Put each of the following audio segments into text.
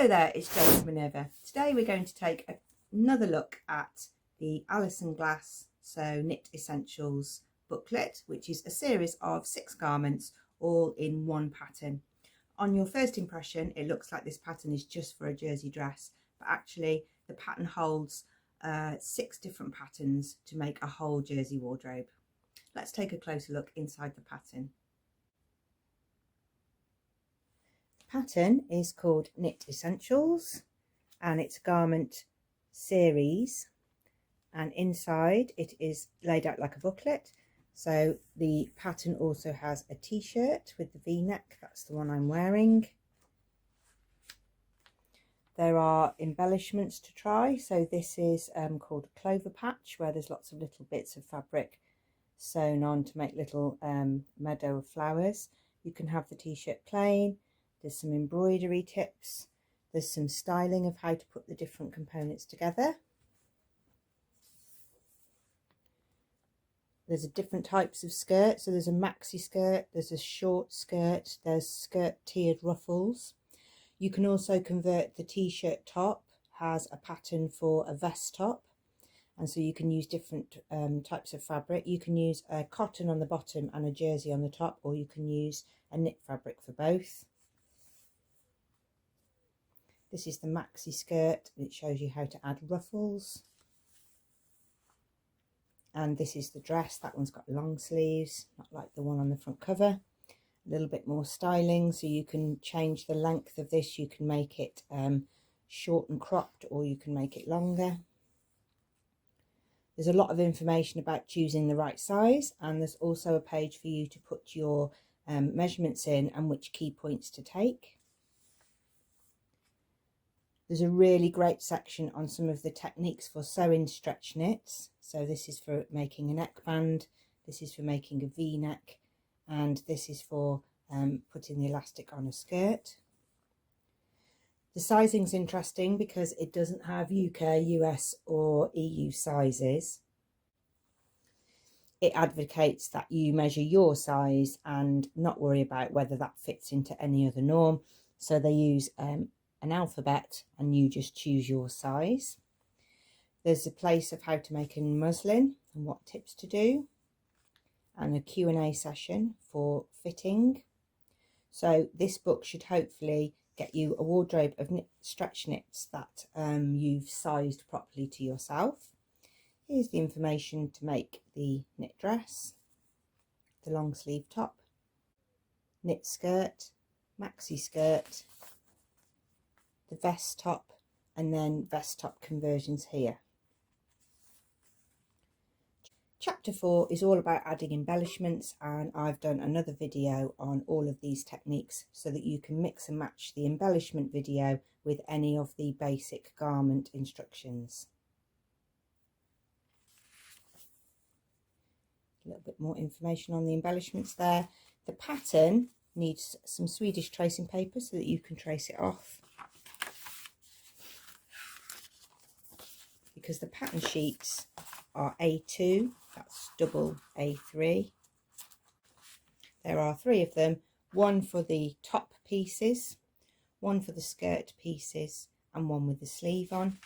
Hello there, it's Jo from Minerva. Today we're going to take another look at the Alison Glass Knit Essentials booklet, which is a series of 6 garments all in one pattern. On your first impression, it looks like this pattern is just for a jersey dress, but actually the pattern holds 6 different patterns to make a whole jersey wardrobe. Let's take a closer look inside the pattern. Pattern is called Knit Essentials and it's a garment series, and inside it is laid out like a booklet. So the pattern also has a t-shirt with the v-neck, that's the one I'm wearing. There are embellishments to try, so this is called a clover patch, where there's lots of little bits of fabric sewn on to make little meadow of flowers. You can have the t-shirt plain. There's some embroidery tips, there's some styling of how to put the different components together. There's different types of skirt, so there's a maxi skirt, there's a short skirt, there's skirt tiered ruffles. You can also convert the t-shirt top, has a pattern for a vest top, and so you can use different types of fabric. You can use a cotton on the bottom and a jersey on the top, or you can use a knit fabric for both. This is the maxi skirt, it shows you how to add ruffles. And this is the dress, that one's got long sleeves, not like the one on the front cover. A little bit more styling, so you can change the length of this. You can make it short and cropped, or you can make it longer. There's a lot of information about choosing the right size, and there's also a page for you to put your measurements in and which key points to take. There's a really great section on some of the techniques for sewing stretch knits. So this is for making a neckband, this is for making a v-neck, and this is for putting the elastic on a skirt. The sizing's interesting because it doesn't have UK, US or EU sizes. It advocates that you measure your size and not worry about whether that fits into any other norm. So they use an alphabet and you just choose your size. There's a place of how to make a muslin and what tips to do, and a Q&A session for fitting. So this book should hopefully get you a wardrobe of stretch knits that you've sized properly to yourself. Here's the information to make the knit dress, the long sleeve top, knit skirt, maxi skirt, the vest top, and then vest top conversions here. Chapter 4 is all about adding embellishments, and I've done another video on all of these techniques so that you can mix and match the embellishment video with any of the basic garment instructions. A little bit more information on the embellishments there. The pattern needs some Swedish tracing paper so that you can trace it off, because the pattern sheets are A2, that's double A3. There are 3 of them, one for the top pieces, one for the skirt pieces, and one with the sleeve on.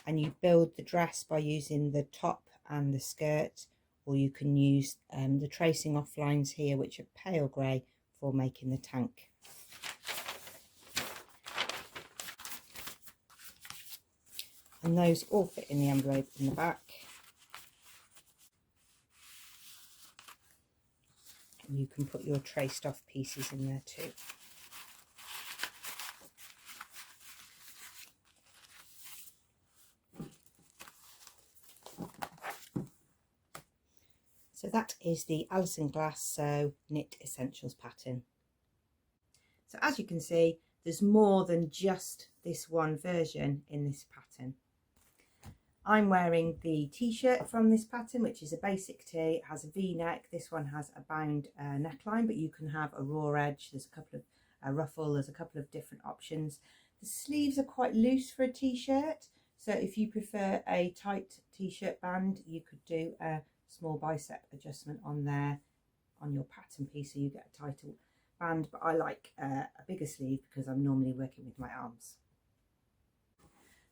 And you build the dress by using the top and the skirt, or you can use the tracing off lines here, which are pale grey, for making the tank. And those all fit in the envelope in the back. And you can put your traced off pieces in there too. So that is the Alison Glass Knit Essentials pattern. So as you can see, there's more than just this one version in this pattern. I'm wearing the t-shirt from this pattern, which is a basic tee. It has a v-neck. This one has a bound neckline, but you can have a raw edge. There's a couple of ruffle, there's a couple of different options. The sleeves are quite loose for a t-shirt, so if you prefer a tight t-shirt band, you could do a small bicep adjustment on there on your pattern piece, so you get a tighter band, but I like a bigger sleeve because I'm normally working with my arms.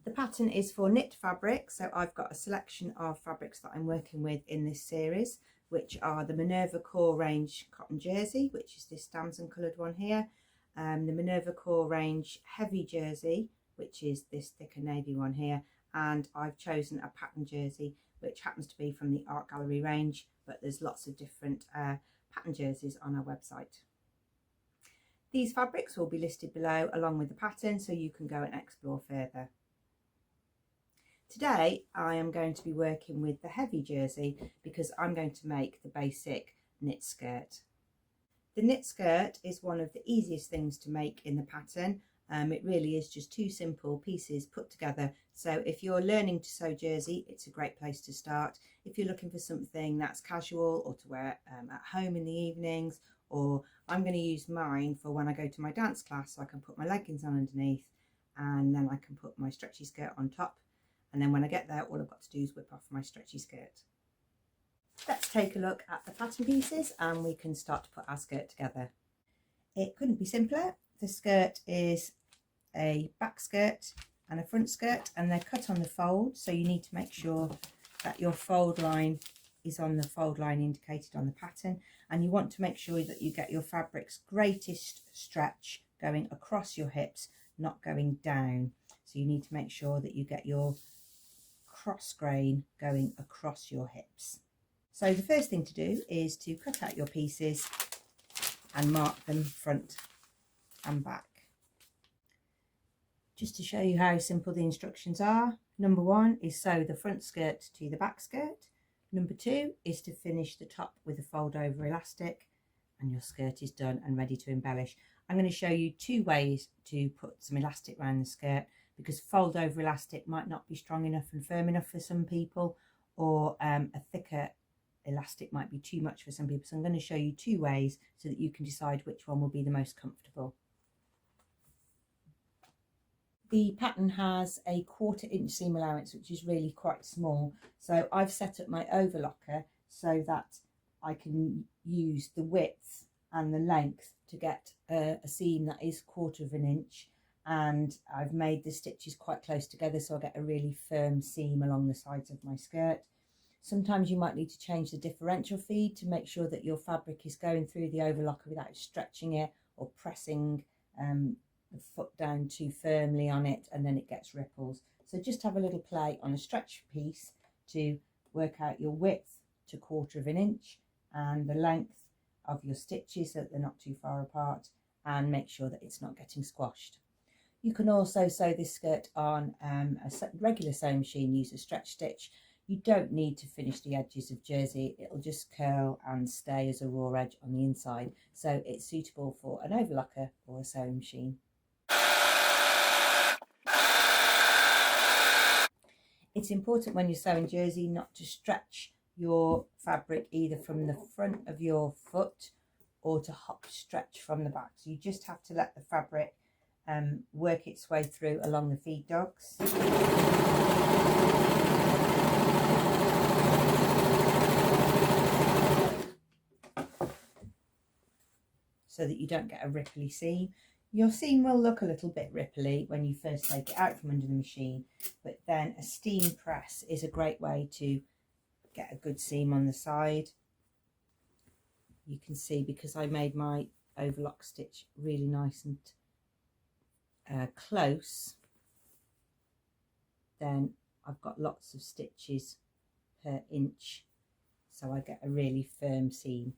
The pattern is for knit fabric, so I've got a selection of fabrics that I'm working with in this series, which are the Minerva Core range cotton jersey, which is this damson coloured one here, the Minerva Core range heavy jersey, which is this thicker navy one here, and I've chosen a pattern jersey, which happens to be from the Art Gallery range, but there's lots of different pattern jerseys on our website. These fabrics will be listed below along with the pattern, so you can go and explore further. Today I am going to be working with the heavy jersey because I'm going to make the basic knit skirt. The knit skirt is one of the easiest things to make in the pattern. It really is just two simple pieces put together. So if you're learning to sew jersey, it's a great place to start. If you're looking for something that's casual or to wear at home in the evenings, or I'm going to use mine for when I go to my dance class, so I can put my leggings on underneath and then I can put my stretchy skirt on top. And then when I get there, all I've got to do is whip off my stretchy skirt. Let's take a look at the pattern pieces and we can start to put our skirt together. It couldn't be simpler. The skirt is a back skirt and a front skirt, and they're cut on the fold, so you need to make sure that your fold line is on the fold line indicated on the pattern, and you want to make sure that you get your fabric's greatest stretch going across your hips, not going down. So you need to make sure that you get your cross grain going across your hips. So the first thing to do is to cut out your pieces and mark them front and back. Just to show you how simple the instructions are, number 1 is sew the front skirt to the back skirt. Number 2 is to finish the top with a fold over elastic, and your skirt is done and ready to embellish. I'm going to show you 2 ways to put some elastic around the skirt, because fold over elastic might not be strong enough and firm enough for some people, or a thicker elastic might be too much for some people. So I'm going to show you 2 ways so that you can decide which one will be the most comfortable. The pattern has a 1/4 inch seam allowance, which is really quite small. So I've set up my overlocker so that I can use the width and the length to get a seam that is 1/4 inch. And I've made the stitches quite close together so I get a really firm seam along the sides of my skirt. Sometimes you might need to change the differential feed to make sure that your fabric is going through the overlocker without stretching it or pressing the foot down too firmly on it, and then it gets ripples. So just have a little play on a stretch piece to work out your width to 1/4 inch and the length of your stitches so that they're not too far apart, and make sure that it's not getting squashed. You can also sew this skirt on a regular sewing machine, use a stretch stitch. You don't need to finish the edges of jersey, it'll just curl and stay as a raw edge on the inside. So it's suitable for an overlocker or a sewing machine. It's important when you're sewing jersey not to stretch your fabric either from the front of your foot or to hop stretch from the back. So you just have to let the fabric work its way through along the feed dogs. So that you don't get a ripply seam. Your seam will look a little bit ripply when you first take it out from under the machine, but then a steam press is a great way to get a good seam on the side. You can see, because I made my overlock stitch really nice and close, then I've got lots of stitches per inch, so I get a really firm seam.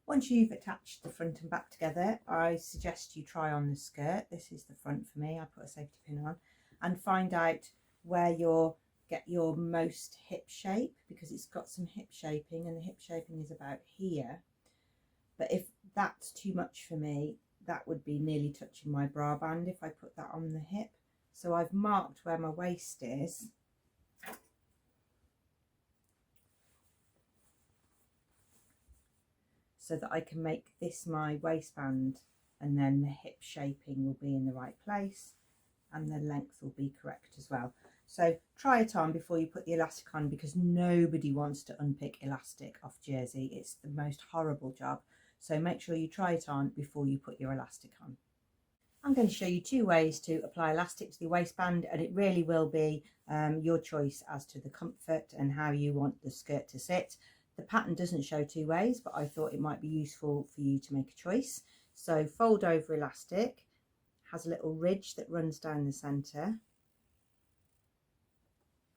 Once you've attached the front and back together, I suggest you try on the skirt. This is the front for me. I put a safety pin on, and find out where you'll get your most hip shape, because it's got some hip shaping, and the hip shaping is about here. But if that's too much for me, that would be nearly touching my bra band if I put that on the hip. So I've marked where my waist is. So that I can make this my waistband, and then the hip shaping will be in the right place and the length will be correct as well. So try it on before you put the elastic on, because nobody wants to unpick elastic off jersey. It's the most horrible job. So make sure you try it on before you put your elastic on. I'm going to show you 2 ways to apply elastic to the waistband, and it really will be your choice as to the comfort and how you want the skirt to sit. The pattern doesn't show 2 ways, but I thought it might be useful for you to make a choice. So fold over elastic, has a little ridge that runs down the centre,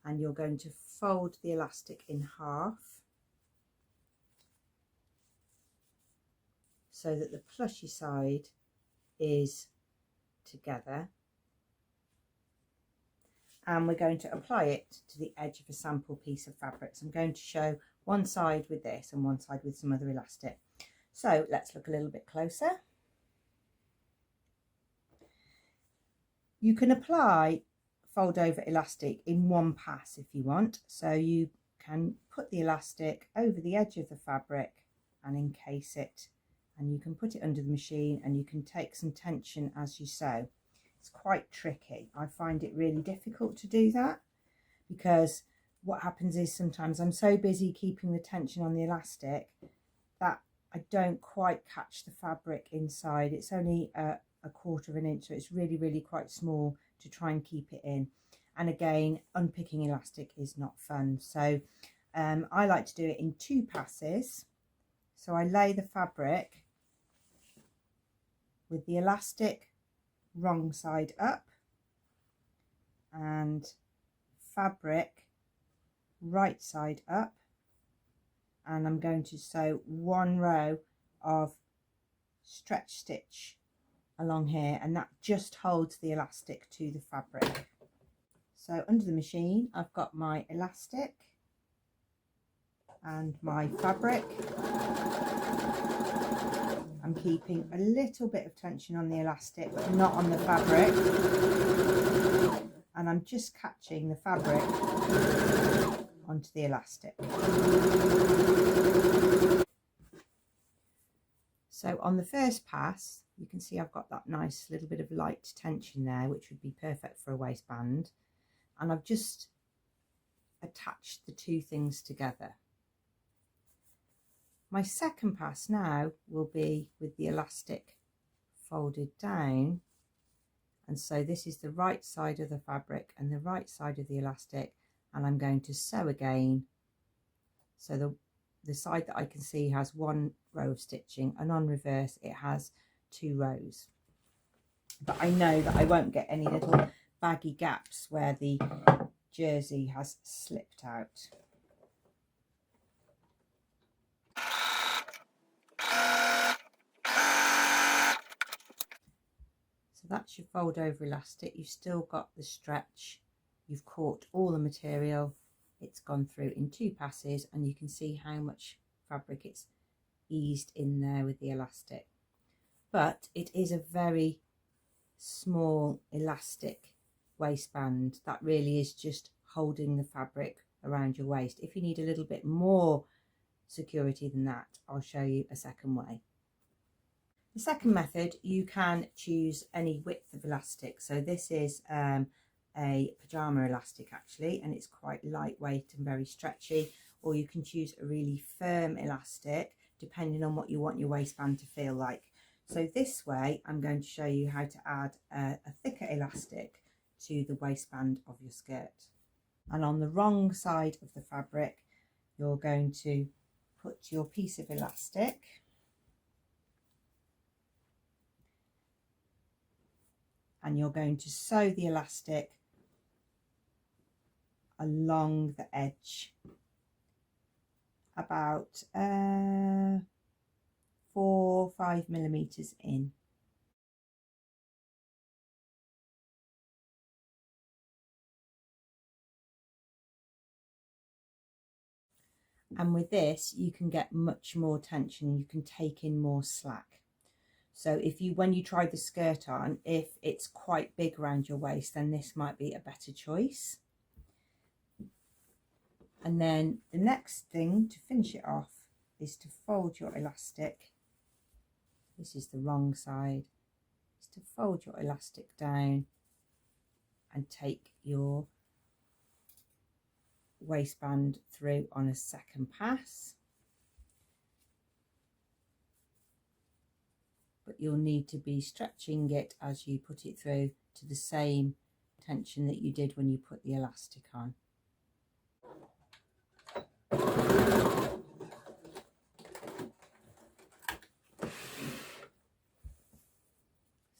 and you're going to fold the elastic in half so that the plushy side is together, and we're going to apply it to the edge of a sample piece of fabric. So I'm going to show one side with this and one side with some other elastic. So let's look a little bit closer. You can apply fold over elastic in one pass if you want. So you can put the elastic over the edge of the fabric and encase it, and you can put it under the machine and you can take some tension as you sew. It's quite tricky. I find it really difficult to do that, because what happens is sometimes I'm so busy keeping the tension on the elastic that I don't quite catch the fabric inside. It's only a 1/4 of an inch, so it's really quite small to try and keep it in. And again, unpicking elastic is not fun. So I like to do it in 2 passes. So I lay the fabric with the elastic wrong side up and fabric right side up, and I'm going to sew 1 row of stretch stitch along here, and that just holds the elastic to the fabric. So under the machine I've got my elastic and my fabric. I'm keeping a little bit of tension on the elastic but not on the fabric, and I'm just catching the fabric onto the elastic. So on the first pass you can see I've got that nice little bit of light tension there, which would be perfect for a waistband, and I've just attached the 2 things together. My second pass now will be with the elastic folded down, and so this is the right side of the fabric and the right side of the elastic, and I'm going to sew again. So the side that I can see has 1 row of stitching, and on reverse it has 2 rows. But I know that I won't get any little baggy gaps where the jersey has slipped out. So that's your fold over elastic. You've still got the stretch, you've caught all the material, it's gone through in 2 passes, and you can see how much fabric it's eased in there with the elastic. But it is a very small elastic waistband that really is just holding the fabric around your waist. If you need a little bit more security than that, I'll show you a second way. The second method, you can choose any width of elastic. So this is a pajama elastic actually, and it's quite lightweight and very stretchy, or you can choose a really firm elastic depending on what you want your waistband to feel like. So this way I'm going to show you how to add a thicker elastic to the waistband of your skirt. And on the wrong side of the fabric you're going to put your piece of elastic and you're going to sew the elastic along the edge about 4 or 5 millimeters in. And with this you can get much more tension, you can take in more slack. So when you try the skirt on, if it's quite big around your waist, then this might be a better choice. And then the next thing to finish it off is to fold your elastic. This is the wrong side. Is to fold your elastic down and take your waistband through on a second pass. you'll need to be stretching it as you put it through to the same tension that you did when you put the elastic on.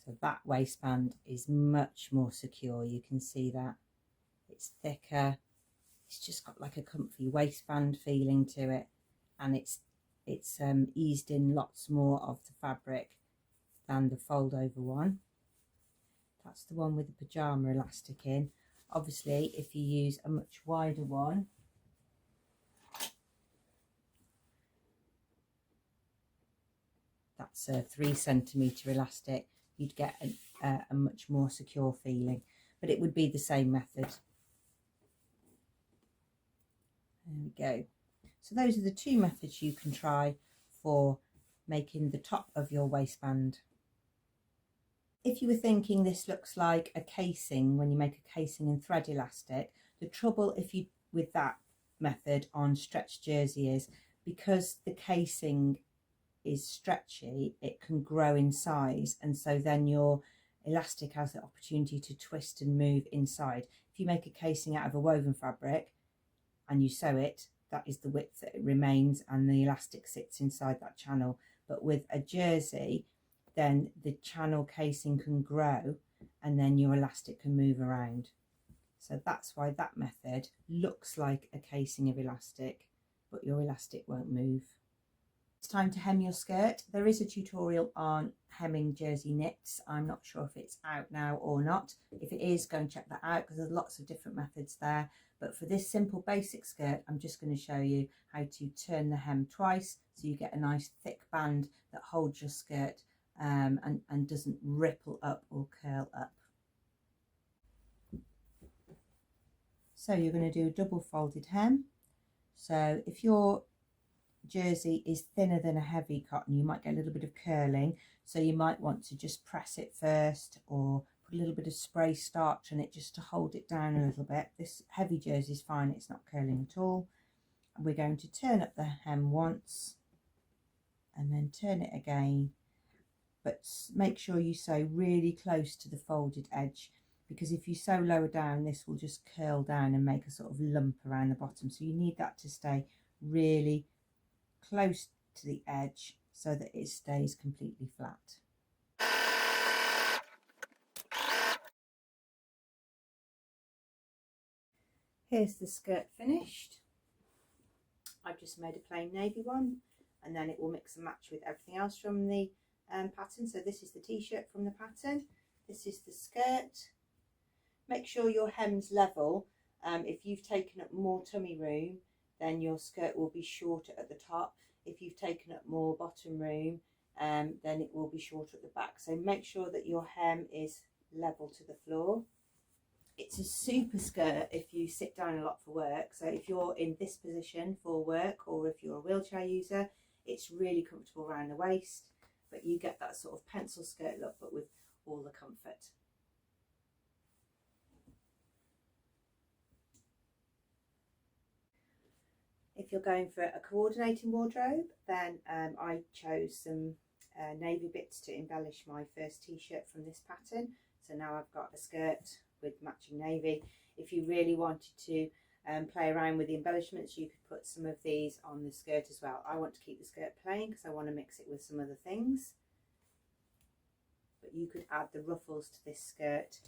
So that waistband is much more secure. You can see that it's thicker. It's just got like a comfy waistband feeling to it, and it's eased in lots more of the fabric than the fold over one. That's the one with the pajama elastic in. Obviously, if you use a much wider one, that's a 3 centimetre elastic, you'd get a much more secure feeling, but it would be the same method. There we go. So those are the 2 methods you can try for making the top of your waistband. If you were thinking this looks like a casing when you make a casing and thread elastic, the trouble with that method on stretch jersey is because the casing is stretchy, it can grow in size, and so then your elastic has the opportunity to twist and move inside. If you make a casing out of a woven fabric and you sew it, that is the width that it remains, and the elastic sits inside that channel. But with a jersey, then the channel casing can grow and then your elastic can move around. So that's why that method looks like a casing of elastic, but your elastic won't move. It's time to hem your skirt. There is a tutorial on hemming jersey knits. I'm not sure if it's out now or not. If it is, go and check that out because there's lots of different methods there. But for this simple basic skirt, I'm just going to show you how to turn the hem twice so you get a nice thick band that holds your skirt and doesn't ripple up or curl up. So you're going to do a double folded hem. So if your jersey is thinner than a heavy cotton, you might get a little bit of curling, so you might want to just press it first or put a little bit of spray starch on it just to hold it down a little bit. This heavy jersey is fine, it's not curling at all. And we're going to turn up the hem once and then turn it again, but make sure you sew really close to the folded edge, because if you sew lower down, this will just curl down and make a sort of lump around the bottom. So you need that to stay really close to the edge so that it stays completely flat. Here's the skirt finished. I've just made a plain navy one, and then it will mix and match with everything else from the pattern. So this is the t-shirt from the pattern, this is the skirt. Make sure your hem's level. If you've taken up more tummy room, then your skirt will be shorter at the top. If you've taken up more bottom room, then it will be shorter at the back. So make sure that your hem is level to the floor. It's a super skirt if you sit down a lot for work. So if you're in this position for work, or if you're a wheelchair user, it's really comfortable around the waist, but you get that sort of pencil skirt look, but with all the comfort. If you're going for a coordinating wardrobe, then I chose some navy bits to embellish my first t-shirt from this pattern. So now I've got a skirt with matching navy. If you really wanted to play around with the embellishments, you could put some of these on the skirt as well. I want to keep the skirt plain because I want to mix it with some other things. But you could add the ruffles to this skirt,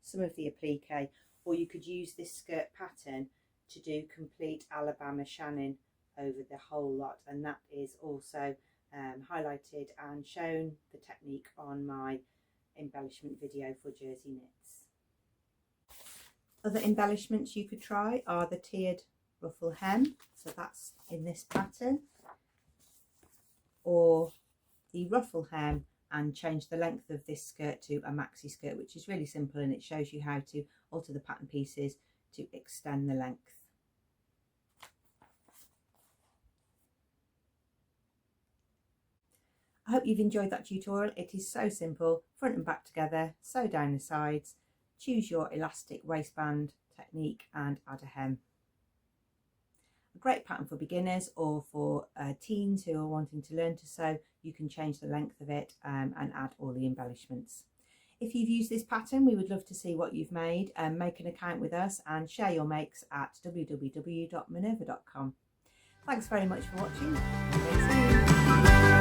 some of the applique, or you could use this skirt pattern to do complete Alabama Shannon over the whole lot, and that is also highlighted and shown the technique on my embellishment video for jersey knits. Other embellishments you could try are the tiered ruffle hem, so that's in this pattern, or the ruffle hem and change the length of this skirt to a maxi skirt, which is really simple, and it shows you how to alter the pattern pieces to extend the length. I hope you've enjoyed that tutorial. It is so simple, front and back together, sew down the sides, choose your elastic waistband technique and add a hem. A great pattern for beginners or for teens who are wanting to learn to sew. You can change the length of it and add all the embellishments. If you've used this pattern, we would love to see what you've made. Make an account with us and share your makes at www.minerva.com. Thanks very much for watching. See you soon.